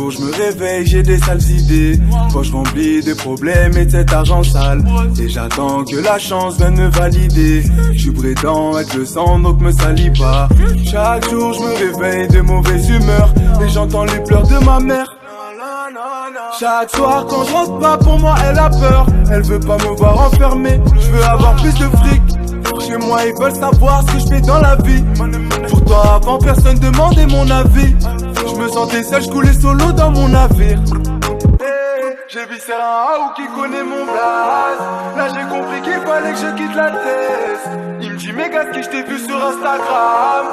jour je me réveille, j'ai des sales idées. Quand je remplis des problèmes et de cet argent sale, et j'attends que la chance vienne me valider. Je prétends être le sang donc me salis pas. Chaque jour je me réveille de mauvaise humeur, et j'entends les pleurs de ma mère. Chaque soir quand je rentre pas, pour moi elle a peur. Elle veut pas me voir enfermé, je veux avoir plus de fric. Chez moi ils veulent savoir ce que je fais dans la vie. Pourtant avant personne demandait mon avis. Je me sentais seul, je coulais solo dans mon navire. J'ai vu un ou qui connaît mon blaze. Là j'ai compris qu'il fallait que je quitte la thèse. Il me dit méga qui je t'ai vu sur Instagram.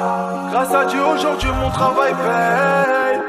Grâce à Dieu aujourd'hui mon travail paye.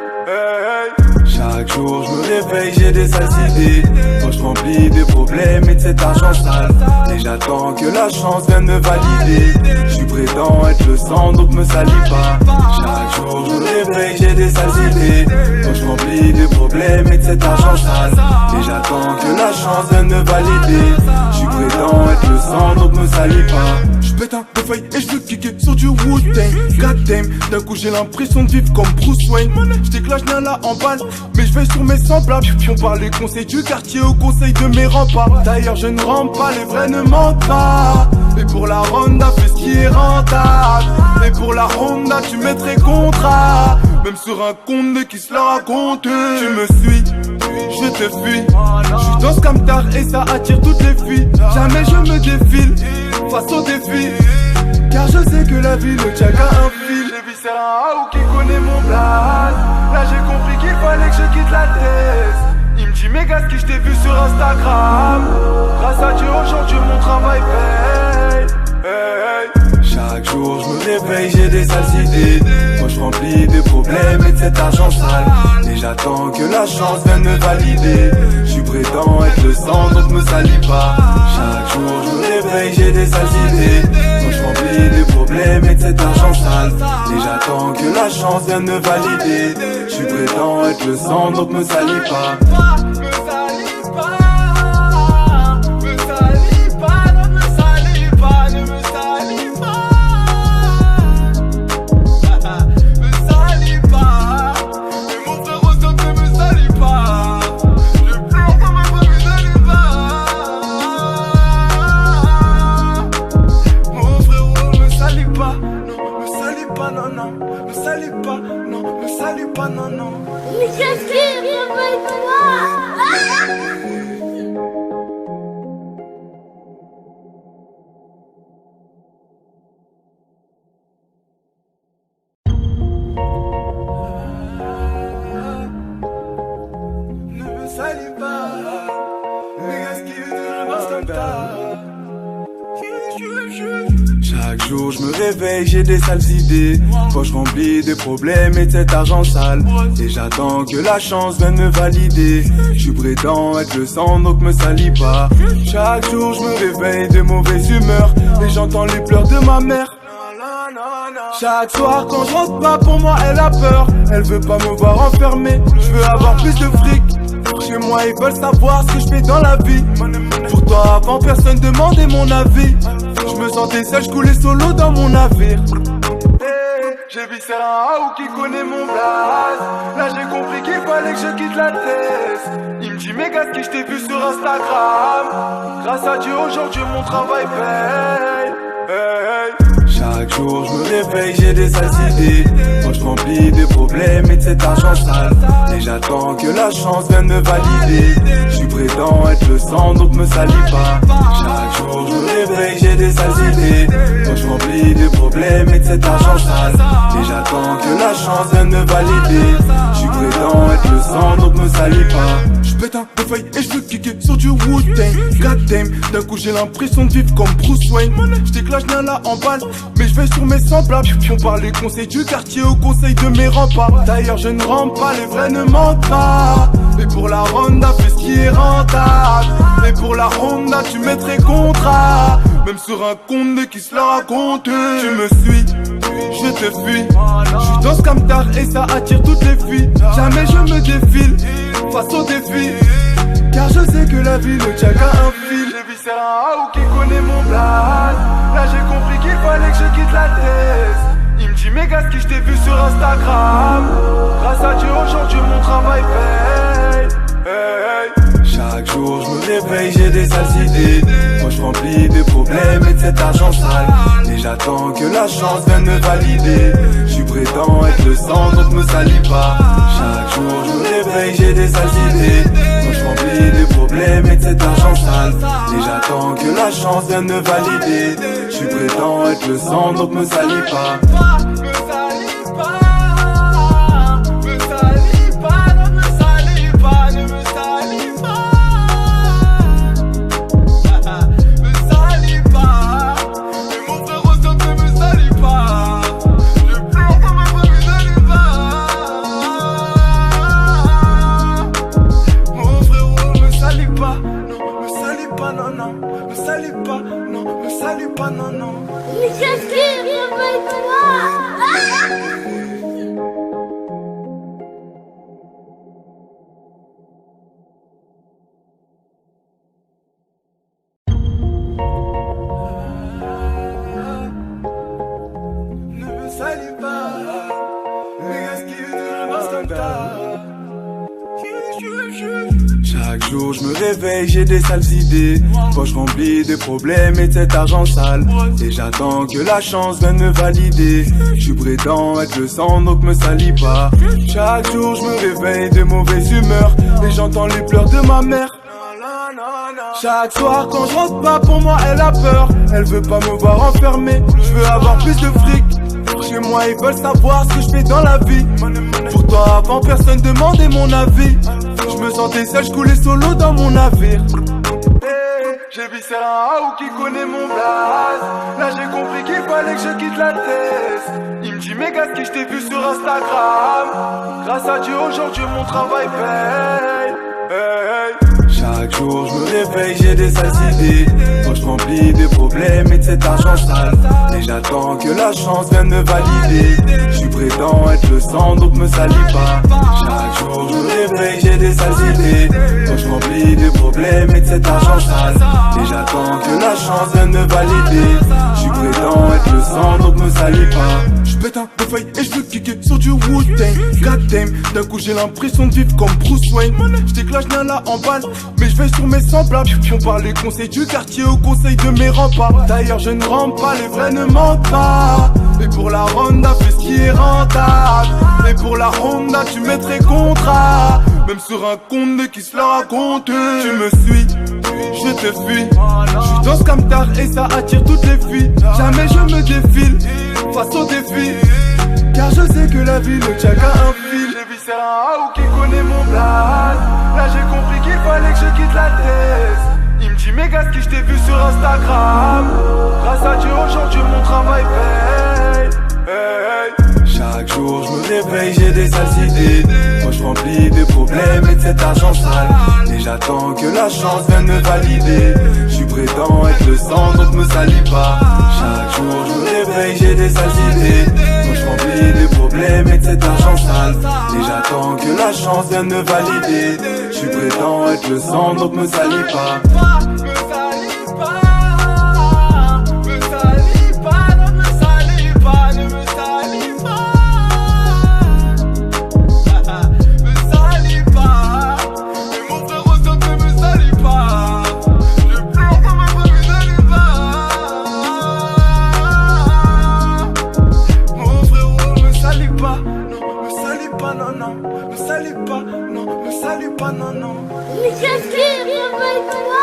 Chaque jour je me réveille, j'ai des sales idées. Quand je remplis des problèmes et de cet argent sale, et j'attends que la chance vienne me valider. Je suis prétend être le sang donc me salis pas. Chaque jour je me réveille, j'ai des sales idées. Quand je remplis des problèmes et de cet argent sale, et j'attends que la chance vienne me valider. Je suis prétend être le sang donc me salis pas. Je pète un feuille et je veux kicker sur du Wu-Tang. God damn, d'un coup j'ai l'impression de vivre comme Bruce Wayne. Je déclenche là en balle, mais je vais sur mes semblables. On parle les conseils du quartier au conseil de mes remparts. D'ailleurs je ne rampe pas, les vrais ne mentent pas. Et pour la Honda fais ce qui est rentable. Et pour la Honda tu mettrais contrat. Même sur un compte qui se la raconte. Tu me suis, je te fuis. Je danse comme tard et ça attire toutes les filles. Jamais je me défile face aux défis, car je sais que la vie ne tient qu'à un fil. J'ai vu un ou qui connaît mon blaze. Là j'ai compris qu'il fallait que je quitte la thèse. Il me dit méga qui je t'ai vu sur Instagram. Grâce à Dieu aujourd'hui mon travail paye. Chaque jour je me réveille, j'ai des sales idées. Quand je remplis des problèmes et de cet argent sale, et j'attends que la chance vienne me valider. Je suis prétend être le sang donc me salis pas. Chaque jour je me réveille, j'ai des sales idées. Quand je remplis des problèmes et de cet argent sale, et j'attends que la chance vienne me valider. Je suis prétend être le sang donc me salis pas. Mais qu'est-ce qui est avec toi? Ne me salis pas. Mais qu'est-ce qui veut dire comme ça? Chaque jour je me réveille, j'ai des sales idées. Quand je remplis des problèmes et de cet argent sale, et j'attends que la chance vienne me valider. Je suis prétend être le sang donc me salis pas. Chaque jour je me réveille de mauvaise humeur, et j'entends les pleurs de ma mère. Chaque soir quand je rentre pas, pour moi elle a peur. Elle veut pas me voir enfermé, je veux avoir plus de fric. Chez moi ils veulent savoir ce que je fais dans la vie. Pourtant avant personne demandait mon avis. Je me sentais seul, je coulais solo dans mon navire. J'ai vu un ou qui connaît mon blaze. Là j'ai compris qu'il fallait que je quitte la thèse. Il me dit méga qui je t'ai vu sur Instagram. Grâce à Dieu aujourd'hui mon travail paye. Chaque jour je me réveille, j'ai des sales idées. Quand je remplis des problèmes et de cet argent sale, et j'attends que la chance vienne me valider. Je suis prétend être le sang donc me salis pas. Chaque jour je me réveille, j'ai des sales idées. Quand je remplis des problèmes et de cet argent sale, et j'attends que la chance vienne me valider. Je suis prétend être le sang donc me salis pas. Je pète un feuille et je veux kicker sur du Wu-Tang. God damn, d'un coup j'ai l'impression de vivre comme Bruce Wayne. Je déclenche là en balle, mais je vais sur mes semblables. On parle les conseils du quartier au conseil de mes remparts. D'ailleurs je ne rampe pas, les vrais ne mentent pas. Et pour la Honda fais ce qui est rentable. Et pour la Honda tu mettrais contrat. Même sur un compte qui se la raconte. Tu me suis, je te fuis. Je danse comme tard et ça attire toutes les filles. Jamais je me défile face aux défis, car je sais que la vie ne tient qu'à un fil. J'ai vu un ou qui connaît mon blaze. Là j'ai compris qu'il fallait que je quitte la thèse. Il me dit dis méga ce que je t'ai vu sur Instagram. Grâce à Dieu aujourd'hui mon travail paye. Chaque jour je me réveille, j'ai des sales idées. Moi je remplis des problèmes et de cet argent sale. Et j'attends que la chance vienne me valider. Je suis prétend être le sang donc me salis pas. Chaque jour je me réveille, j'ai des sales idées. Moi je remplis des problèmes et de cet argent sale. Et j'attends que la chance vienne me valider. Je suis prétend être le sang donc me salis pas. Mais qu'est-ce qui vient avec toi? Ne me salis pas. Mais qu'est-ce qui reste comme ça? Chaque jour je me réveille, j'ai des sales idées. Quand je remplis des problèmes et de cet argent sale. Et j'attends que la chance vienne me valider. Je suis prétend être le sang donc me salis pas. Chaque jour je me réveille de mauvaise humeur. Et j'entends les pleurs de ma mère. Chaque soir quand je rentre pas pour moi elle a peur. Elle veut pas me voir enfermé. Je veux avoir plus de fric. Chez moi ils veulent savoir ce que je fais dans la vie. Pourtant avant personne demandait mon avis. Je me sentais seul, je coulais solo dans mon navire. J'ai vu c'est un ou qui connaît mon blaze. Là j'ai compris qu'il fallait que je quitte la thèse. Il me dit méga ce que je t'ai vu sur Instagram. Grâce à Dieu aujourd'hui mon travail paye. Chaque jour je me réveille, j'ai des sales idées. Quand je remplis des problèmes et de cet argent sale. Et j'attends que la chance vienne me valider. Je suis prétend être le sang donc me salis pas. Chaque jour je me réveille, j'ai des sales idées. Quand je remplis des problèmes et de cet argent sale. Et j'attends que la chance vienne me valider. Je suis prétend être le sang donc me salis pas. Je pète un de feuille et je veux kicker sur du Wu-Tang. God damn, d'un coup j'ai l'impression de vivre comme Bruce Wayne. Je déclenche bien là en balle, mais je vais sur mes semblables. On parle les conseils du quartier au conseil de mes remparts. D'ailleurs je ne rampe pas, les vrais ne mentent pas. Et pour la Honda fais ce qui est rentable. Et pour la Honda tu mettrais contrat. Même sur un compte qui se la raconte. Tu me suis, je te fuis. Je suis dans ce camtar et ça attire toutes les filles. Jamais je me défile face aux défis. Car je sais que la vie ne tient qu'à un fil. J'ai vu c'est un ou qui connaît mon blaze. Là j'ai compris qu'il fallait que je quitte la thèse. Il me dit méga ce que je t'ai vu sur Instagram. Grâce à Dieu aujourd'hui mon travail paye. Chaque jour je me réveille, j'ai des sales idées. Quand je remplis des problèmes et de cet argent sale. Et j'attends que la chance vienne me valider. Je suis prétend être le sang donc me salis pas. Chaque jour je me réveille, j'ai des sales idées. Quand je remplis des problèmes et de cet argent sale. Et j'attends que la chance vienne me valider. Je suis prétend être le sang donc me salis pas. Mais qu'est-ce qui vient avec toi?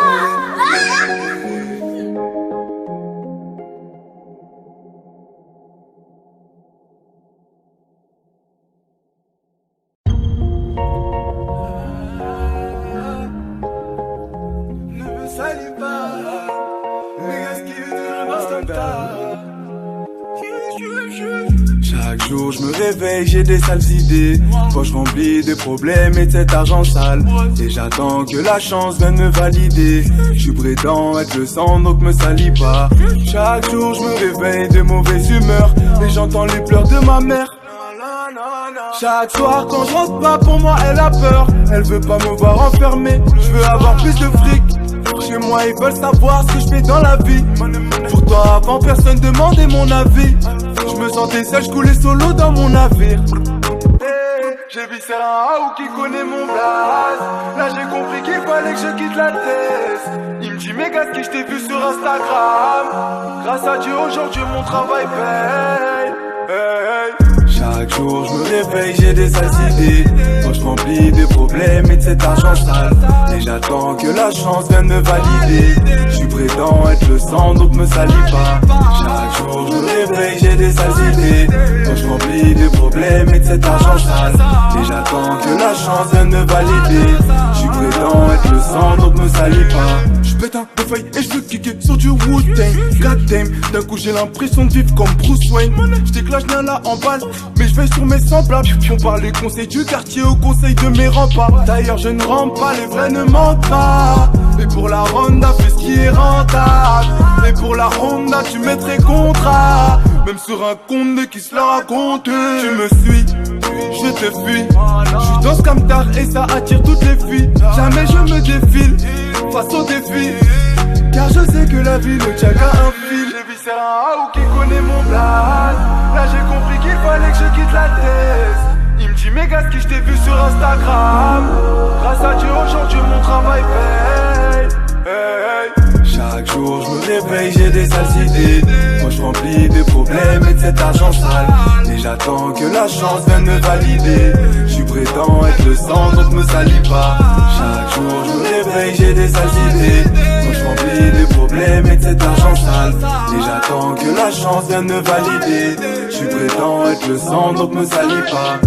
Ne me salis pas. Mais qu'est-ce qui reste comme ça? Chaque jour je me réveille, j'ai des sales idées. Quand je remplis des problèmes et de cet argent sale. Et j'attends que la chance vienne me valider. Je suis prétend être le sang donc me salis pas. Chaque jour je me réveille de mauvaise humeur. Et j'entends les pleurs de ma mère. Chaque soir quand je rentre pas pour moi elle a peur. Elle veut pas me voir enfermé. Je veux avoir plus de fric. Chez moi ils veulent savoir ce que je fais dans la vie. Pourtant toi avant personne demandait mon avis. Je me sentais seul, je coulais solo dans mon navire. J'ai vu c'est un ou qui connaît mon blaze. Là j'ai compris qu'il fallait que je quitte la thèse. Il me dit méga ski, je t'ai vu sur Instagram. Grâce à Dieu aujourd'hui mon travail paye. Chaque jour je me réveille, j'ai des sales idées. Quand je remplis des problèmes et de cet argent sale. Et j'attends que la chance vienne me valider. Je suis prétend être le sang donc me salis pas. Chaque jour je me réveille, j'ai des sales idées. Quand je remplis des problèmes et de cet argent sale. Et j'attends que la chance vienne me valider. Je suis prétend être le sang donc me salis pas. Je pète un de feuille et je veux kicker sur du Wu-Tang. God damn, d'un coup j'ai l'impression de vivre comme Bruce Wayne. Je déclenche bien là en balle, mais je vais sur mes semblables. On parle les conseils du quartier au conseil de mes remparts. D'ailleurs je ne rampe pas, les vrais ne mentent pas. Et pour la Honda fais ce qui est rentable. Et pour la Honda tu mettrais contrat. Même sur un compte qui se la raconte. Tu me suis, je te fuis. Je suis dans ce camtar et ça attire toutes les filles. Jamais je me défile face aux défis. Car je sais que la vie ne tient qu'à un fil. J'ai vu c'est un ou qui connaît mon blaze. Là j'ai compris qu'il fallait que je quitte la thèse. Il me dit méga ski, je t'ai vu sur Instagram. Grâce à Dieu aujourd'hui mon travail paye. Chaque jour je me réveille, j'ai des sales idées. Quand je remplis des problèmes et de cet argent sale. Et j'attends que la chance vienne me valider. Je suis prétend être le sang donc me salis pas. Chaque jour je me réveille, j'ai des sales idées. Quand je remplis des problèmes et de cet argent sale. Et j'attends que la chance vienne me valider. Je suis prétend être le sang donc me salis pas.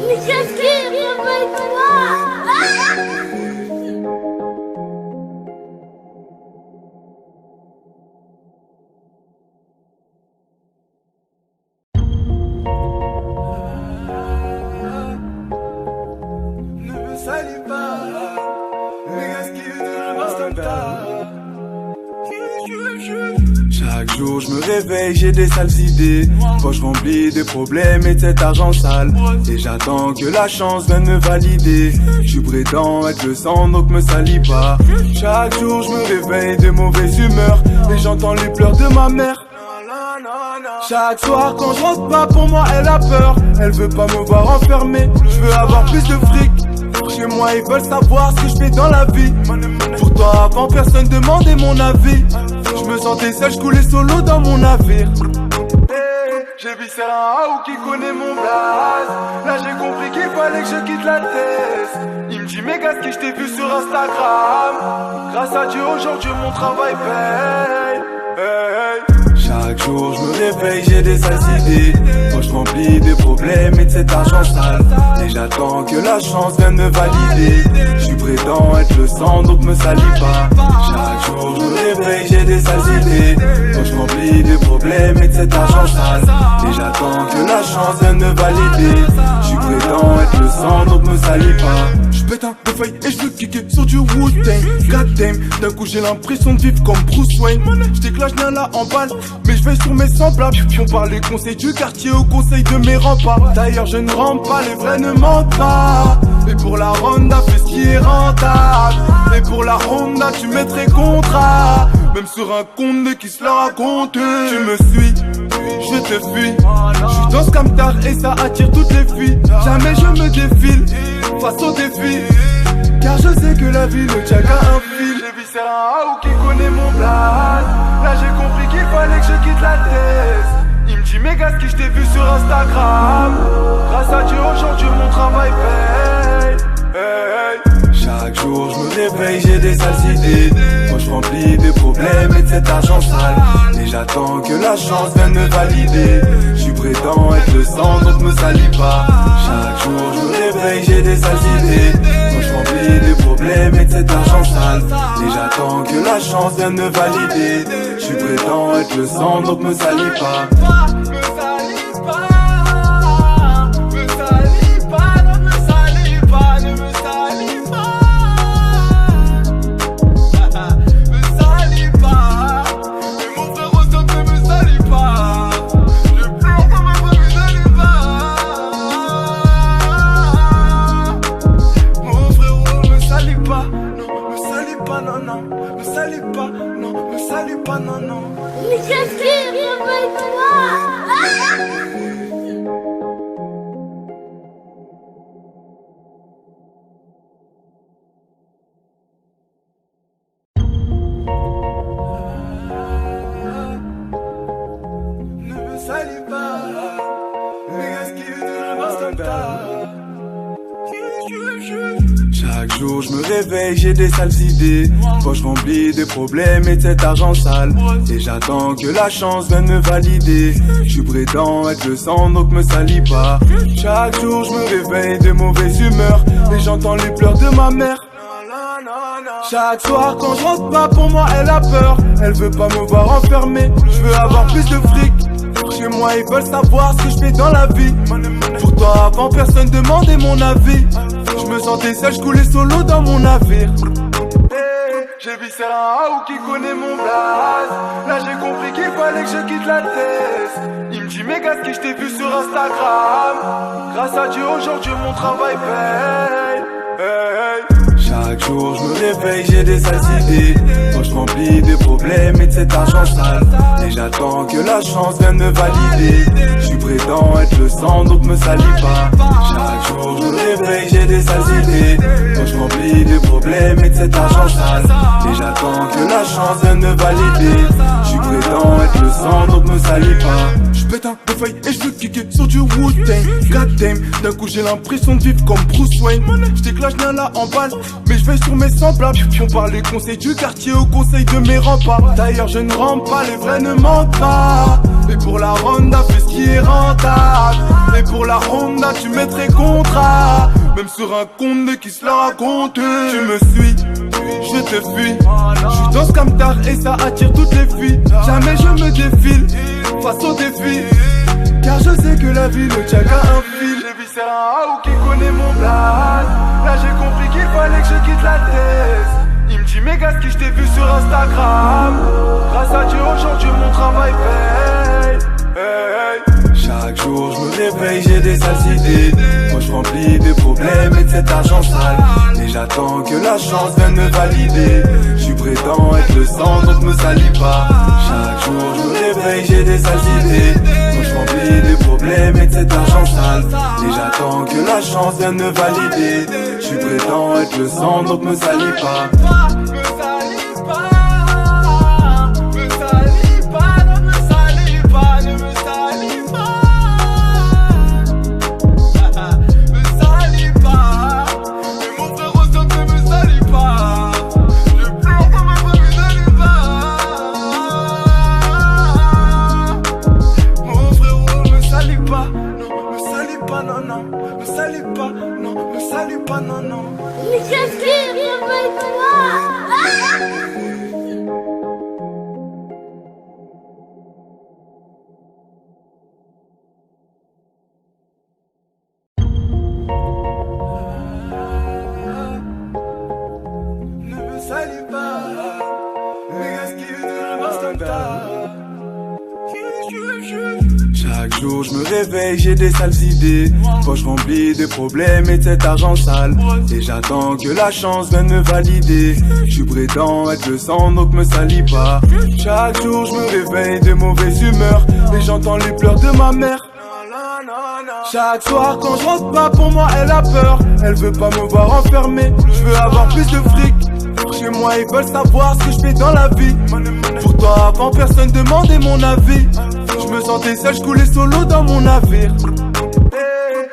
Mais qu'est-ce qui est avec toi? Ne me salis pas. Mais qu'est-ce qui est de Chaque jour je me réveille, j'ai des sales idées. Quand je remplis des problèmes et de cet argent sale. Et j'attends que la chance vienne me valider. Je suis prétend être le sang donc me salis pas. Chaque jour je me réveille de mauvaise humeur. Et j'entends les pleurs de ma mère. Chaque soir quand je rentre pas pour moi elle a peur. Elle veut pas me voir enfermé. Je veux avoir plus de fric. Chez moi ils veulent savoir ce que je fais dans la vie. Pour toi avant personne demandait mon avis. Je me sentais seul, je coulais solo dans mon navire. J'ai vu c'est un ou qui connaît mon blaze. Là j'ai compris qu'il fallait que je quitte la thèse. Il me dit méga ski, je t'ai vu sur Instagram. Grâce à Dieu aujourd'hui mon travail paye. Chaque jour je me réveille, j'ai des sales idées. Quand je remplis des problèmes et de cet argent sale. Et j'attends que la chance vienne me valider. Je suis prétend être le sang donc me salis pas. Chaque jour je me réveille, j'ai des sales idées. Quand je remplis des problèmes et de cet argent sale. Et j'attends que la chance vienne me valider. Je suis prétend être le sang donc me salis pas. Je pète un de feuille et je veux kicker sur du Wu-Tang. God damn, d'un coup j'ai l'impression de vivre comme Bruce Wayne. Je déclenche bien là en balle, mais je vais sur mes semblables. On parle les conseils du quartier au conseil de mes remparts. D'ailleurs je ne rampe pas, les vrais ne mentent pas. Et pour la Honda fais ce qui est rentable. Et pour la Honda tu mettrais contrat. Même sur un compte qui se la raconte. Tu me suis, je te fuis. Je suis dans ce camtar et ça attire toutes les filles. Jamais je me défile face aux défis. Car je sais que la vie ne tient qu'à un fil. J'ai vu c'est un ou qui connaît mon blaze. Là j'ai compris qu'il fallait que je quitte la thèse. Il me dit méga ski, je t'ai vu sur Instagram. Grâce à Dieu aujourd'hui mon travail paye. Chaque jour je me réveille, j'ai des sales idées. Quand je remplis des problèmes et de cet argent sale. Et j'attends que la chance vienne me valider. Je suis prétend être le sang donc me salis pas. Chaque jour je me réveille, j'ai des sales idées. Quand je remplis des problèmes et de cet argent sale. Et j'attends que la chance vienne me valider. Je suis prétend être le sang donc me salis pas. non, me salue pas, non, non. Mais qu'est-ce qui est avec toi? Ne me salue pas, mais qu'est-ce qui est de l'instant? Chaque jour je me réveille, j'ai des sales idées. Poche remplie des problèmes et de cet argent sale. Et j'attends que la chance vienne me valider. J'suis prétends être le sang donc me salis pas. Chaque jour je me réveille de mauvaise humeur et j'entends les pleurs de ma mère. Chaque soir quand je rentre pas pour moi elle a peur. Elle veut pas me voir enfermé, je veux avoir plus de fric. Chez moi ils veulent savoir ce que je fais dans la vie. Pourtant avant personne demandait mon avis. Je me sentais seul, je coulais solo dans mon navire. J'ai vu c'est un ou qui connaît mon blaze. Là j'ai compris qu'il fallait que je quitte la thèse. Il me dit méga ce que je t'ai vu sur Instagram. Grâce à Dieu aujourd'hui mon travail paye. Chaque jour je me réveille, j'ai des sales idées. Quand je remplis des problèmes et de cet argent sale. Et j'attends que la chance vienne me valider. J'suis prétends être le sang donc me salis pas. Chaque jour je me réveille, j'ai des sales idées. Quand je remplis des problèmes et de cet argent sale. Et j'attends que la chance vienne me valider. J'suis prétends être le sang donc me salis pas. J'pète un de feuille et j'veux kicker sur du Wu-Tang. God damn, d'un coup j'ai l'impression de vivre comme Bruce Wayne. J'déclare, j'viens là en balle, mais je vais sur mes semblables. On parle les conseils du quartier au conseil de mes remparts. D'ailleurs je ne rampe pas, les vrais ne mentent pas. Et pour la Honda, fais ce qui est rentable. Et pour la Honda, tu mettrais contrat. Même sur un compte de qui se la raconte. Tu me suis, je te fuis. J'suis dans ce camtar et ça attire toutes les filles. Jamais je me défile face aux défis. Car je sais que la vie ne tient qu'à un fil. J'ai vu c'est un ou qui connaît mon blaze. Là j'ai compris qu'il fallait que je quitte la thèse. Il me dit méga ce que je t'ai vu sur Instagram. Grâce à Dieu aujourd'hui mon travail paye. Chaque jour je me réveille, j'ai des sales idées. Quand je remplis des problèmes et de cet argent sale. Et j'attends que la chance vienne me valider. J'suis prétends être le sang donc me salis pas. Chaque jour je me réveille, j'ai des sales idées. Quand je remplis des problèmes et de cet argent sale. Et j'attends que la chance vienne me valider. J'suis prétends être le sang donc me salis pas. Non, non, me salue pas, non, me salue pas, non, non. Mais qu'est-ce qui est avec toi? Ne me salue pas, mais qu'est-ce qui est de l'instant? Chaque jour je me réveille, j'ai des sales idées. Quand je remplis des problèmes et de cet argent sale. Et j'attends que la chance vienne me valider. J'suis prétends être le sang donc me salis pas. Chaque jour je me réveille de mauvaise humeur et j'entends les pleurs de ma mère. Chaque soir quand je rentre pas pour moi elle a peur. Elle veut pas me voir enfermé, je veux avoir plus de fric. Chez moi ils veulent savoir ce que je fais dans la vie. Pourtant avant personne demandait mon avis. Je me sentais seul, je coulais solo dans mon navire.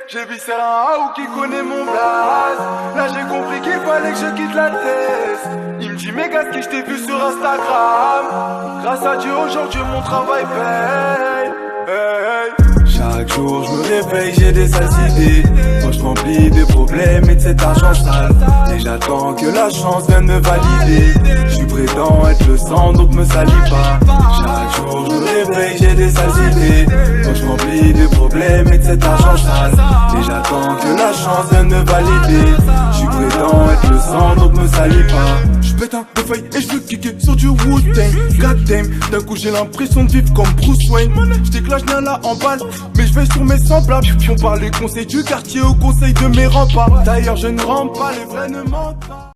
J'ai vu c'est un ou qui connaît mon blaze. Là j'ai compris qu'il fallait que je quitte la thèse. Il me dit méga ce que je t'ai vu sur Instagram. Grâce à Dieu aujourd'hui mon travail paye. Chaque jour je me réveille, j'ai des sales idées. Quand je remplis des problèmes et de cet argent sale. Et j'attends que la chance vienne me valider. J'suis prétends être le sang donc me salis pas. Chaque jour je me réveille, j'ai des sales idées. Quand je remplis des problèmes et de cet argent sale. Et j'attends que la chance vienne me valider. J'suis prétends être le sang donc me salis pas. J'pète un de feuille et j'veux kicker sur du Wu-Tang. God damn, d'un coup j'ai l'impression de vivre comme Bruce Wayne. J'déclare, j'viens là en balle, mais j'vais sur mes semblables. On parle les conseils du quartier au conseil de mes remparts. D'ailleurs je ne rampe pas, les vrais ne mentent pas.